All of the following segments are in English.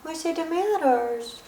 What's the matters?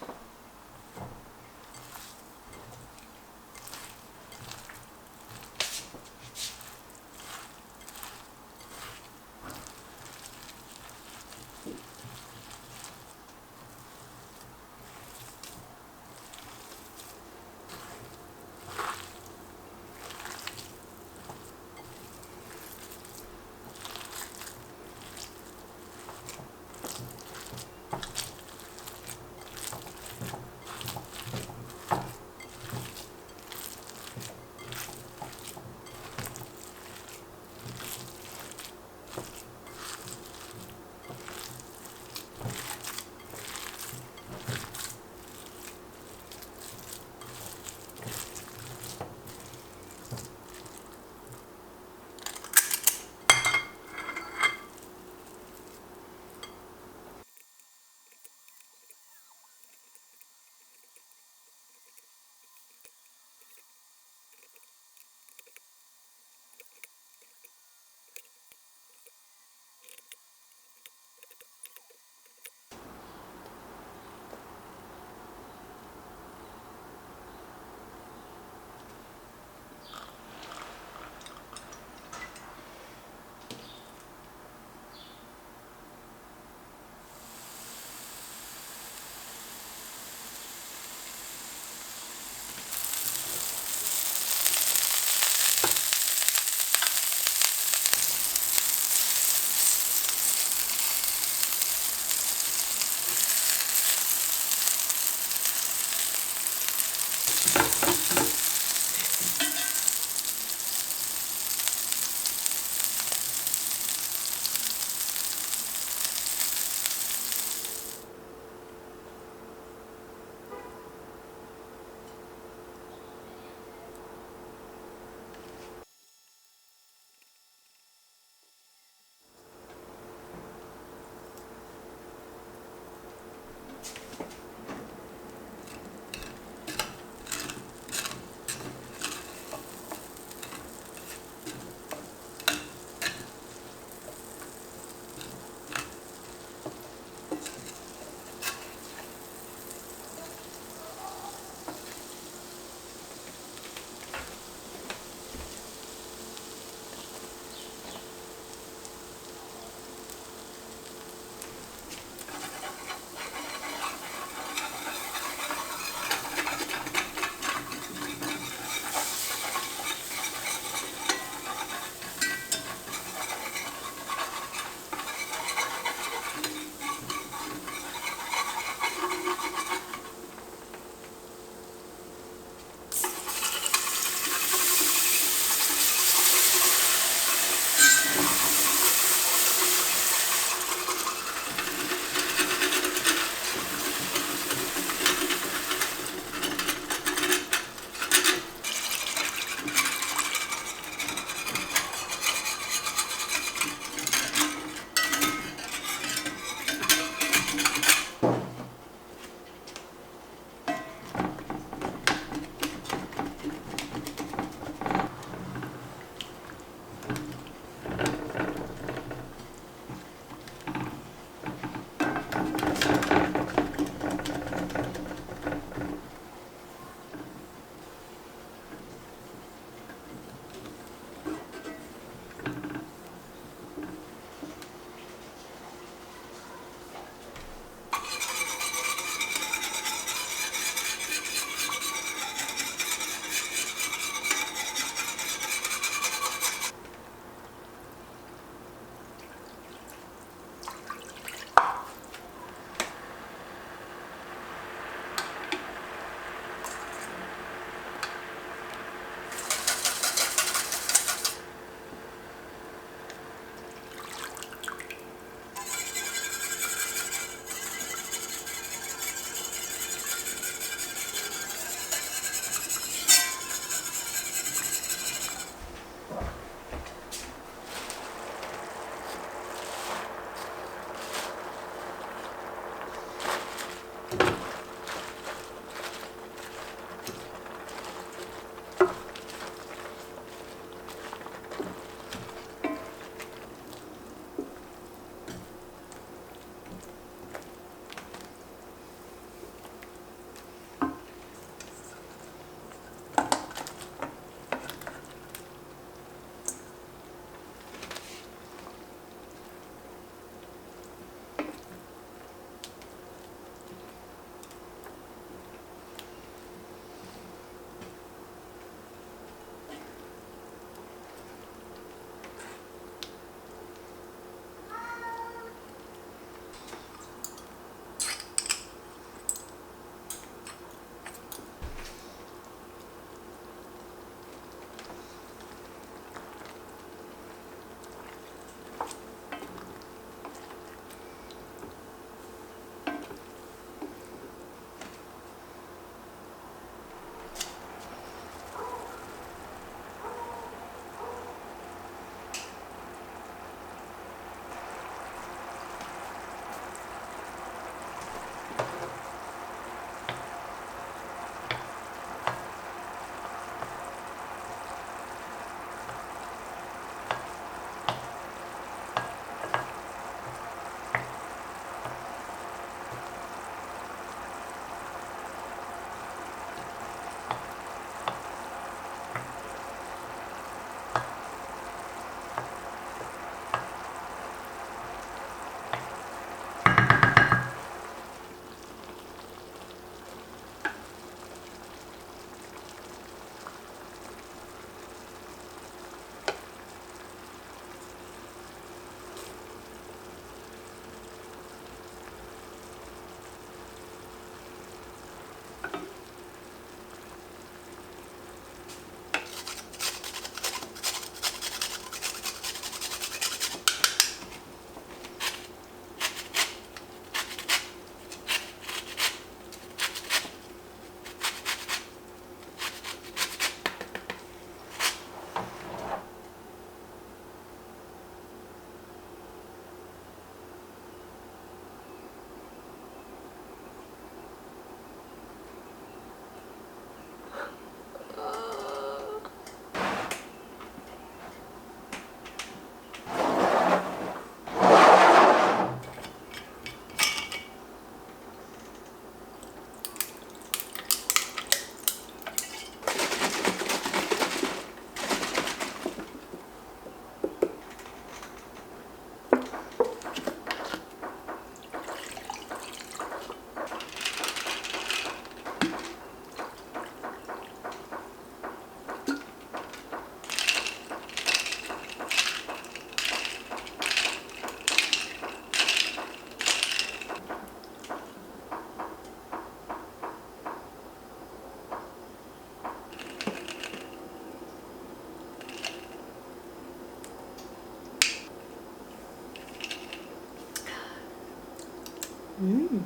Mm.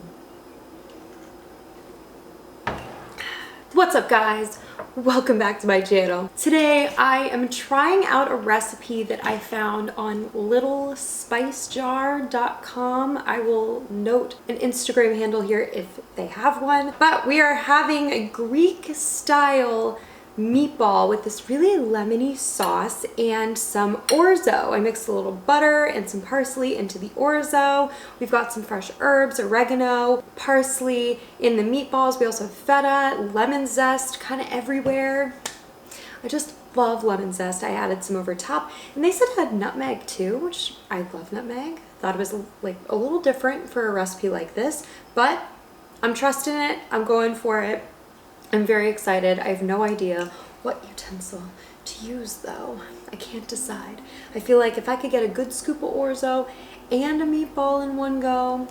What's up, guys? Welcome back to my channel. Today I am trying out a recipe that I found on littlespicejar.com. I will note an Instagram handle here if they have one, but we are having a Greek style meatball with this really lemony sauce and some orzo. I mixed a little butter and some parsley into the orzo. We've got some fresh herbs, oregano, parsley in the meatballs. We also have feta, lemon zest kind of everywhere. I just love lemon zest. I added some over top, and they said it had nutmeg too, which I love nutmeg. Thought it was like a little different for a recipe like this, but I'm trusting it. I'm going for it. I'm very excited. I have no idea what utensil to use though. I can't decide. I feel like if I could get a good scoop of orzo and a meatball in one go,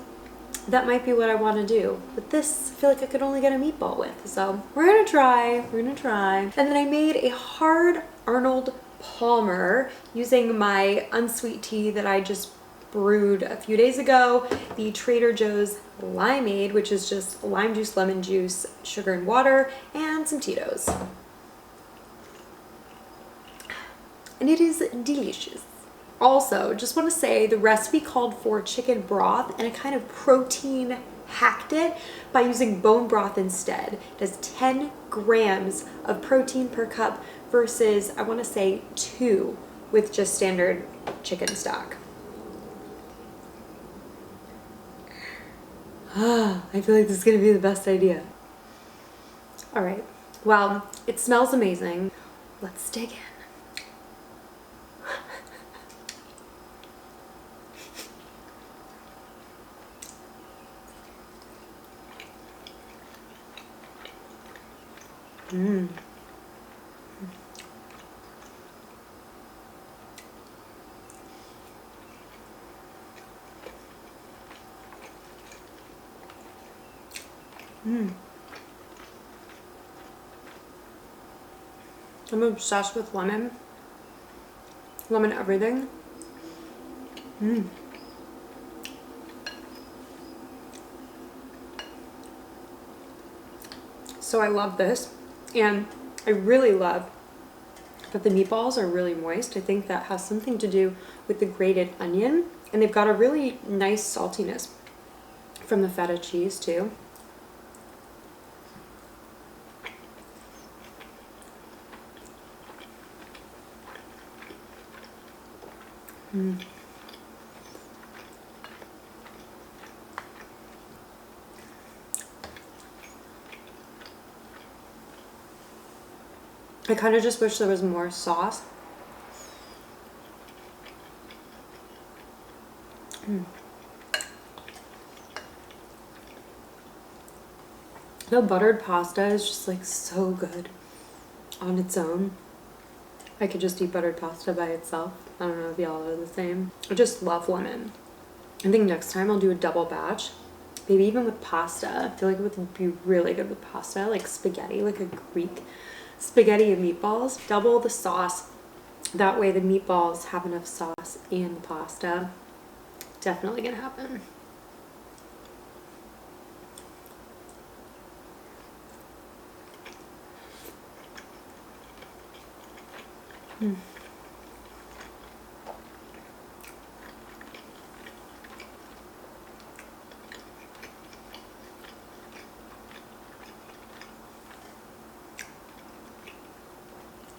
that might be what I want to do. But this, I feel like I could only get a meatball with. So we're gonna try. And then I made a hard Arnold Palmer using my unsweet tea that I just brewed a few days ago, the Trader Joe's limeade, which is just lime juice, lemon juice, sugar and water, and some Tito's. And it is delicious. Also, just want to say the recipe called for chicken broth, and I kind of protein hacked it by using bone broth instead. It has 10 grams of protein per cup versus, I want to say, 2 with just standard chicken stock. I feel like this is gonna be the best idea. All right, well, it smells amazing. Let's dig in. I'm obsessed with lemon everything. So I love this, and I really love that the meatballs are really moist. I think that has something to do with the grated onion, and they've got a really nice saltiness from the feta cheese too. I kind of just wish there was more sauce. The buttered pasta is just like so good on its own. I could just eat buttered pasta by itself. I don't know if y'all are the same. I just love lemon. I think next time I'll do a double batch, maybe even with pasta. I feel like it would be really good with pasta, like spaghetti, like a Greek spaghetti and meatballs. Double the sauce. That way the meatballs have enough sauce and the pasta. Definitely gonna happen.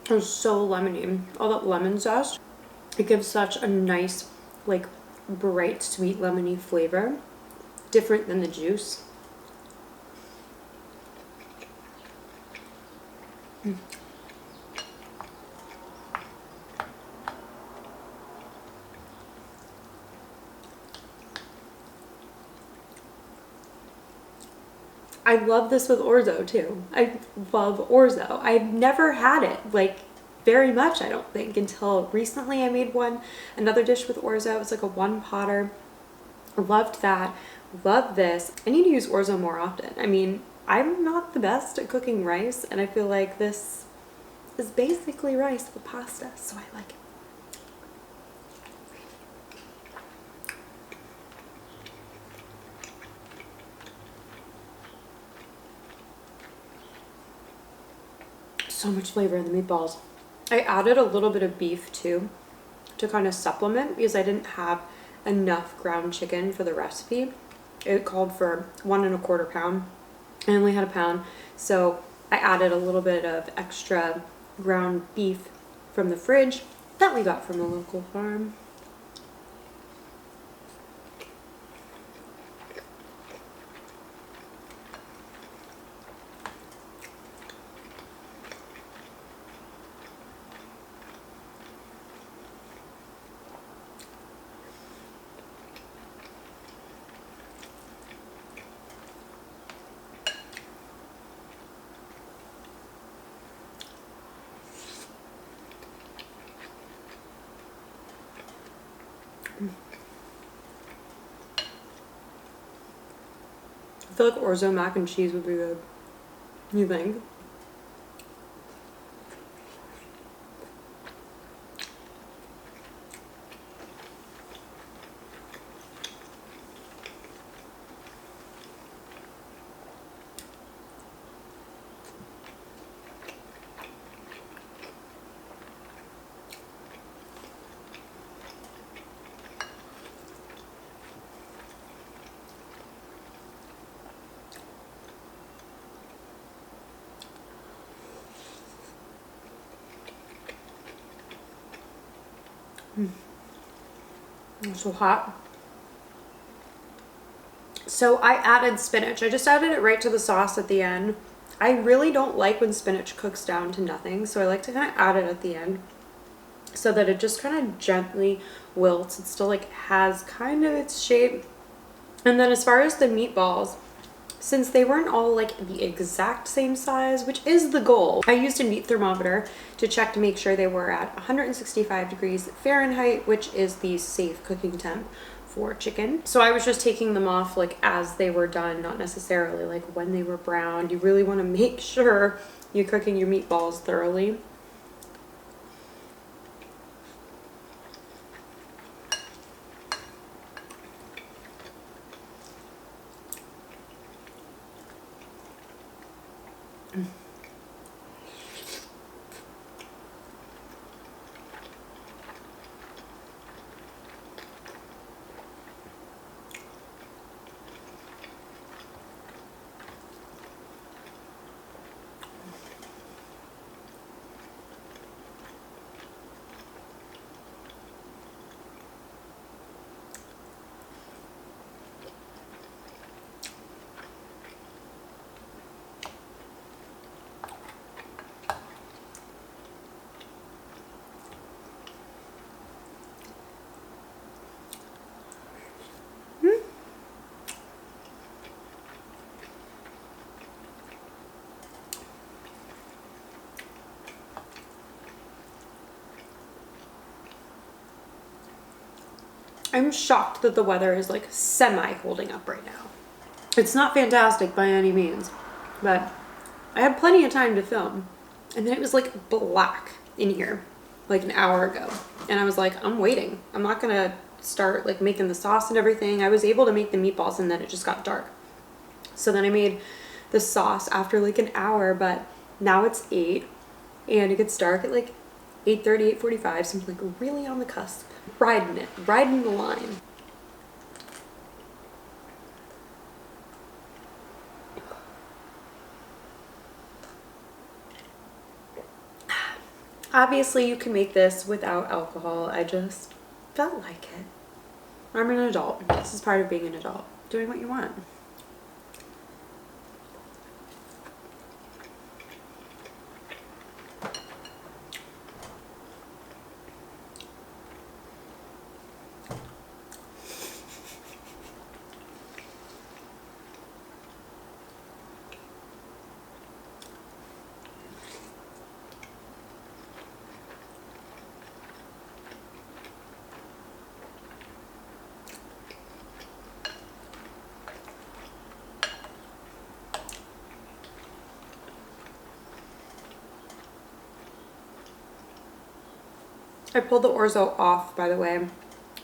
It's so lemony. All that lemon zest, it gives such a nice, like, bright, sweet, lemony flavor. Different than the juice. I love this with orzo too. I love orzo. I've never had it like very much, I don't think, until recently. I made another dish with orzo. It's like a one potter. Loved that. Love this. I need to use orzo more often. I mean, I'm not the best at cooking rice, and I feel like this is basically rice with pasta, so I like it. so much flavor in the meatballs. I added a little bit of beef too to kind of supplement because I didn't have enough ground chicken for the recipe. It called for 1¼ pound. I only had a pound, so I added a little bit of extra ground beef from the fridge that we got from a local farm. I feel like Orzo mac and cheese would be good. You think? It's so hot. So I added spinach. I just added it right to the sauce at the end. I really don't like when spinach cooks down to nothing, so I like to kind of add it at the end so that it just kind of gently wilts. It still like has kind of its shape. And then as far as the meatballs, since they weren't all like the exact same size, which is the goal, I used a meat thermometer to check to make sure they were at 165 degrees Fahrenheit, which is the safe cooking temp for chicken. So I was just taking them off like as they were done, not necessarily like when they were browned. You really want to make sure you're cooking your meatballs thoroughly. I'm shocked that the weather is like semi holding up right now. It's not fantastic by any means, but I had plenty of time to film. And then it was like black in here like an hour ago. And I was like, I'm waiting. I'm not gonna start like making the sauce and everything. I was able to make the meatballs and then it just got dark. So then I made the sauce after like an hour, but now it's 8 and it gets dark at like 8:30, 8:45, so I'm like really on the cusp. Riding it, riding the line. Obviously you can make this without alcohol. I just felt like it. I'm an adult. This is part of being an adult. Doing what you want. I pulled the Orzo off, by the way,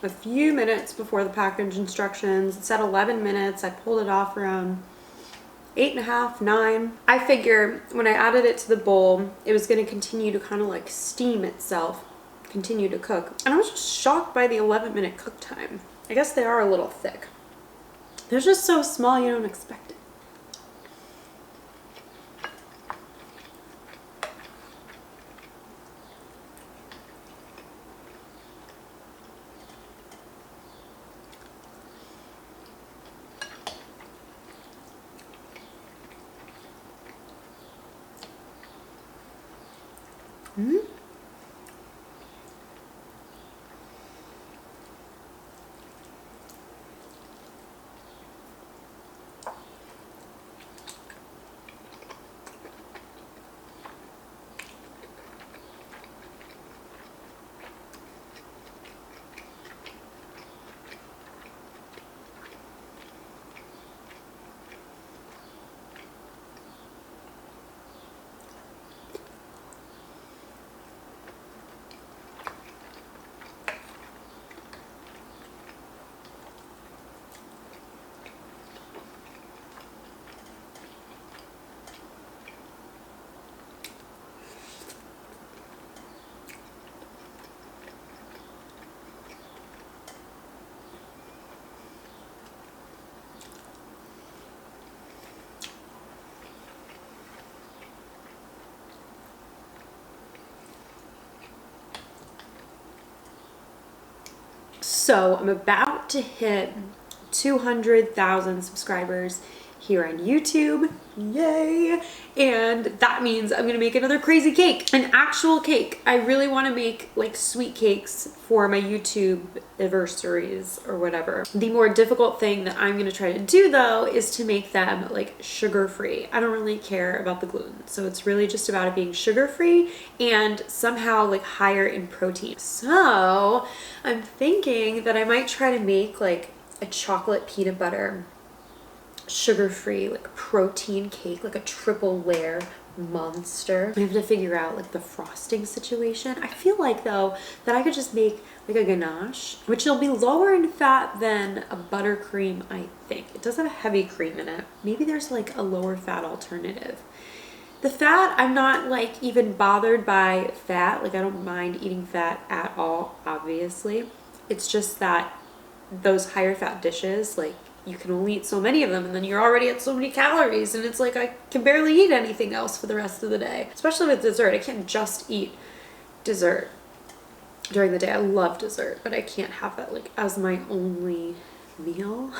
a few minutes before the package instructions. It said 11 minutes. I pulled it off around 8.5, 9. I figure when I added it to the bowl, it was going to continue to kind of like steam itself, continue to cook. And I was just shocked by the 11-minute cook time. I guess they are a little thick. They're just so small you don't expect it. Mm-hmm. So I'm about to hit 200,000 subscribers here on YouTube. Yay! And that means I'm gonna make another crazy cake, an actual cake. I really want to make like sweet cakes for my YouTube anniversaries or whatever. The more difficult thing that I'm gonna try to do though is to make them like sugar-free. I don't really care about the gluten, so it's really just about it being sugar-free and somehow like higher in protein. So I'm thinking that I might try to make like a chocolate peanut butter sugar-free like protein cake, like a triple layer monster. I have to figure out like the frosting situation. I feel like though that I could just make like a ganache, which will be lower in fat than a buttercream. I think it does have a heavy cream in it. Maybe there's like a lower fat alternative. The fat, I'm not like even bothered by fat. Like I don't mind eating fat at all, obviously. It's just that those higher fat dishes, like you can only eat so many of them and then you're already at so many calories and it's like I can barely eat anything else for the rest of the day. Especially with dessert. I can't just eat dessert during the day. I love dessert, but I can't have that like as my only meal.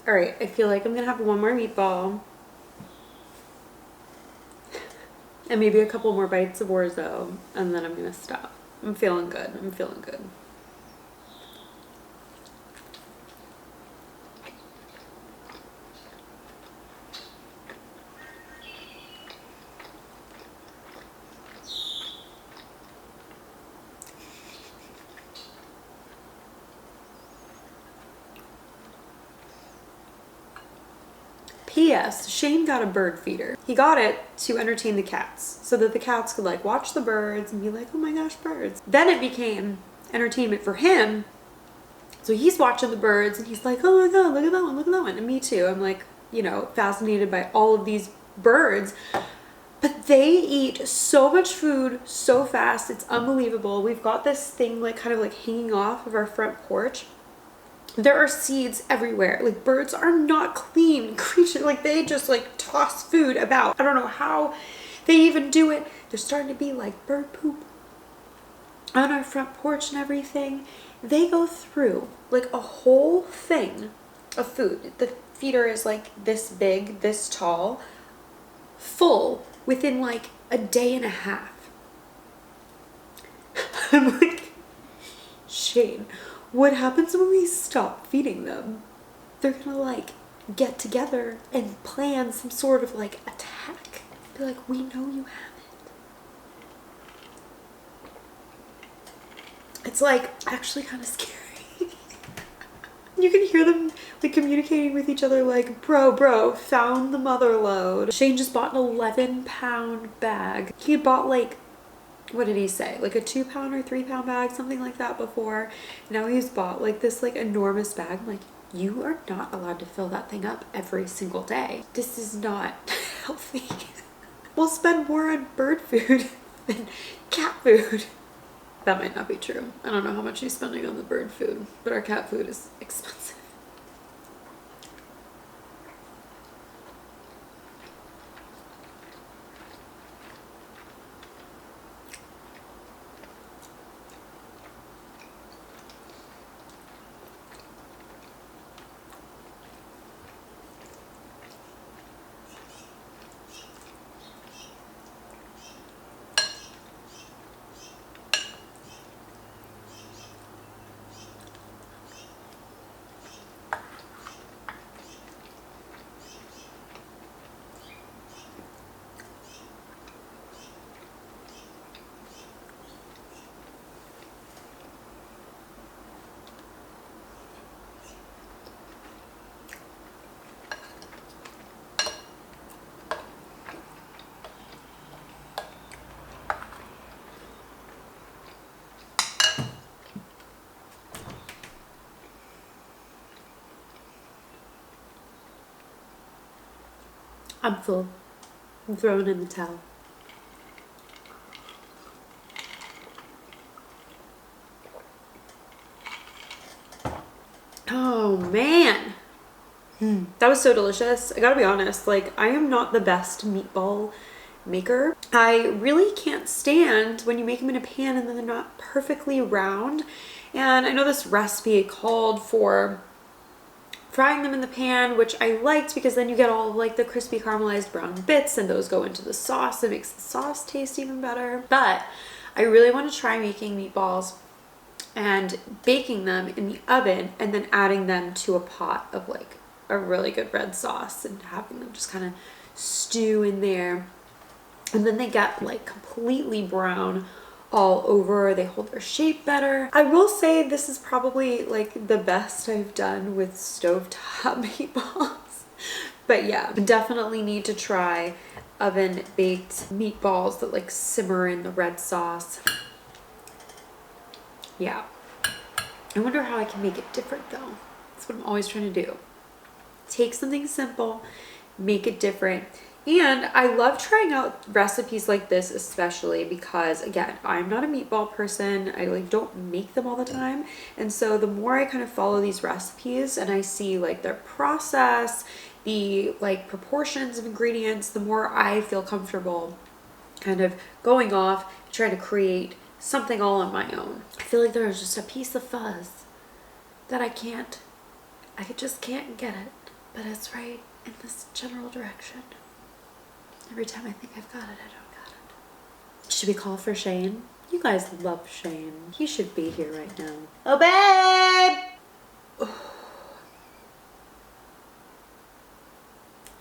All right, I feel like I'm gonna have one more meatball and maybe a couple more bites of Orzo, and then I'm gonna stop. I'm feeling good. I'm feeling good. P.S. Shane got a bird feeder. He got it to entertain the cats so that the cats could like watch the birds and be like, oh my gosh, birds. Then it became entertainment for him. So he's watching the birds and he's like, oh my God, look at that one, look at that one. And me too. I'm like, you know, fascinated by all of these birds. But they eat so much food so fast. It's unbelievable. We've got this thing like kind of like hanging off of our front porch. There are seeds everywhere. Like birds are not clean creatures. Like they just like toss food about. I don't know how they even do it. There's starting to be like bird poop on our front porch and everything. They go through like a whole thing of food. The feeder is like this big, this tall, full within like a day and a half. I'm like, Shane, what happens when we stop feeding them? They're gonna like get together and plan some sort of like attack. Be like, we know you have it. It's like actually kind of scary. You can hear them like communicating with each other like, bro, found the mother load. Shane just bought an 11-pound bag. He had bought like, what did he say? Like a 2-pound or 3-pound bag, something like that before. Now he's bought like this like enormous bag. I'm like, you are not allowed to fill that thing up every single day. This is not healthy. We'll spend more on bird food than cat food. That might not be true. I don't know how much he's spending on the bird food, but our cat food is expensive. I'm full. I'm throwing in the towel. Oh man. That was so delicious. I gotta be honest, like I am not the best meatball maker. I really can't stand when you make them in a pan and then they're not perfectly round. And I know this recipe called for frying them in the pan, which I liked because then you get all of like the crispy caramelized brown bits and those go into the sauce. It makes the sauce taste even better. But I really want to try making meatballs and baking them in the oven and then adding them to a pot of like a really good red sauce and having them just kind of stew in there. And then they get like completely brown all over. They hold their shape better. I will say this is probably like the best I've done with stovetop meatballs. But yeah, definitely need to try oven baked meatballs that like simmer in the red sauce. Yeah. I wonder how I can make it different though. That's what I'm always trying to do. Take something simple, make it different. And I love trying out recipes like this, especially because again, I'm not a meatball person. I like don't make them all the time. And so the more I kind of follow these recipes and I see like their process, the like proportions of ingredients, the more I feel comfortable kind of going off, trying to create something all on my own. I feel like there's just a piece of fuzz that I just can't get it, but it's right in this general direction. Every time I think I've got it, I don't got it. Should we call for Shane? You guys love Shane. He should be here right now. Oh, babe! Oh.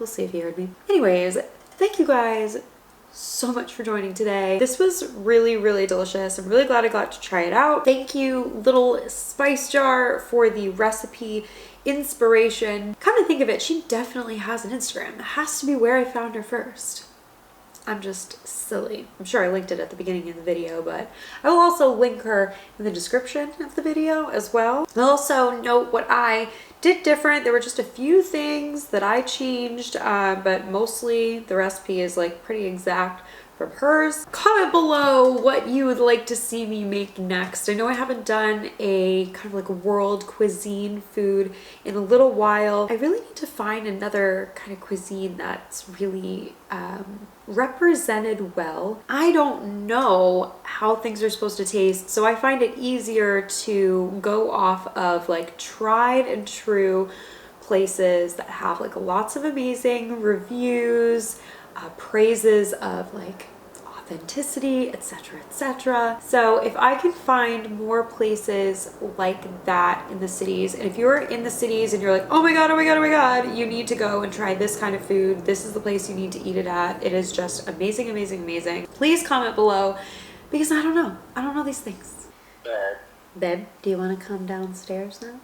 We'll see if he heard me. Anyways, thank you guys so much for joining today. This was really, really delicious. I'm really glad I got to try it out. Thank you, Little Spice Jar, for the recipe inspiration. Come to think of it, she definitely has an Instagram. That has to be where I found her first. I'm just silly. I'm sure I linked it at the beginning of the video, but I will also link her in the description of the video as well. I'll also note what I did different. There were just a few things that I changed, but mostly the recipe is like pretty exact from hers. Comment below what you would like to see me make next. I know I haven't done a kind of like world cuisine food in a little while. I really need to find another kind of cuisine that's really represented well. I don't know how things are supposed to taste, so I find it easier to go off of like tried and true places that have like lots of amazing reviews, praises of like authenticity, etc., etc. So if I can find more places like that in the cities, and if you're in the cities and you're like, oh my god, oh my god, oh my god, you need to go and try this kind of food, this is the place you need to eat it at, it is just amazing, amazing, amazing, please comment below, because I don't know these things. Babe, do you want to come downstairs now?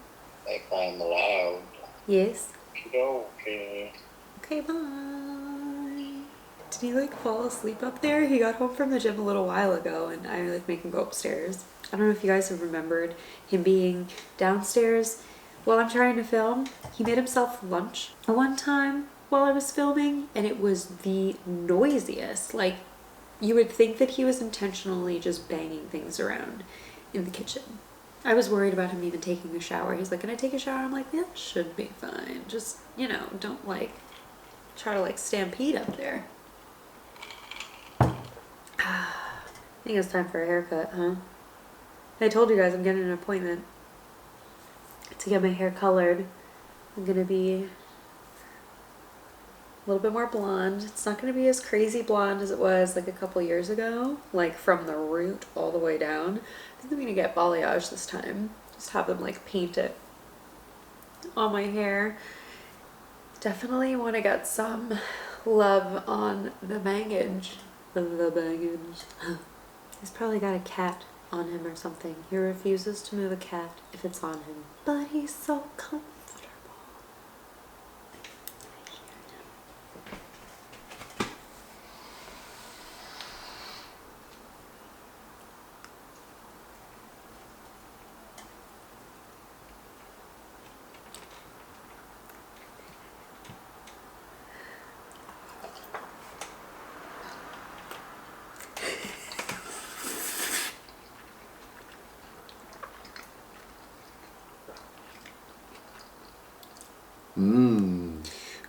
Like I'm allowed. Yes. Okay. Okay, bye. Did he like fall asleep up there? He got home from the gym a little while ago and I like make him go upstairs. I don't know if you guys have remembered him being downstairs while I'm trying to film. He made himself lunch one time while I was filming and it was the noisiest. Like, you would think that he was intentionally just banging things around in the kitchen. I was worried about him even taking a shower. He's like, can I take a shower? I'm like, yeah, should be fine. Just, you know, don't like try to like stampede up there. I think it's time for a haircut, huh? I told you guys I'm getting an appointment to get my hair colored. I'm gonna be a little bit more blonde. It's not gonna be as crazy blonde as it was like a couple years ago, like from the root all the way down. I think I'm gonna get balayage this time. Just have them like paint it on my hair. Definitely want to get some love on the bangage. The bangage. He's probably got a cat on him or something. He refuses to move a cat if it's on him. But he's so comfortable.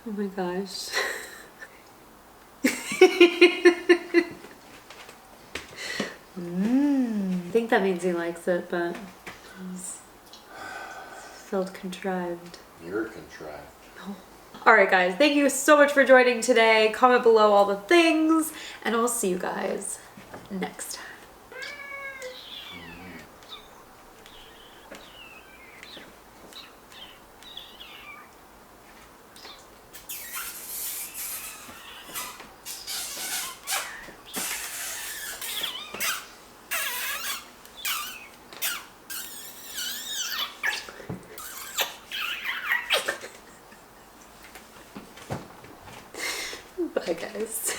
Oh my gosh. I think that means he likes it, but he's felt contrived. You're contrived. Oh. Alright guys, thank you so much for joining today. Comment below all the things, and I'll see you guys next time. Bye guys.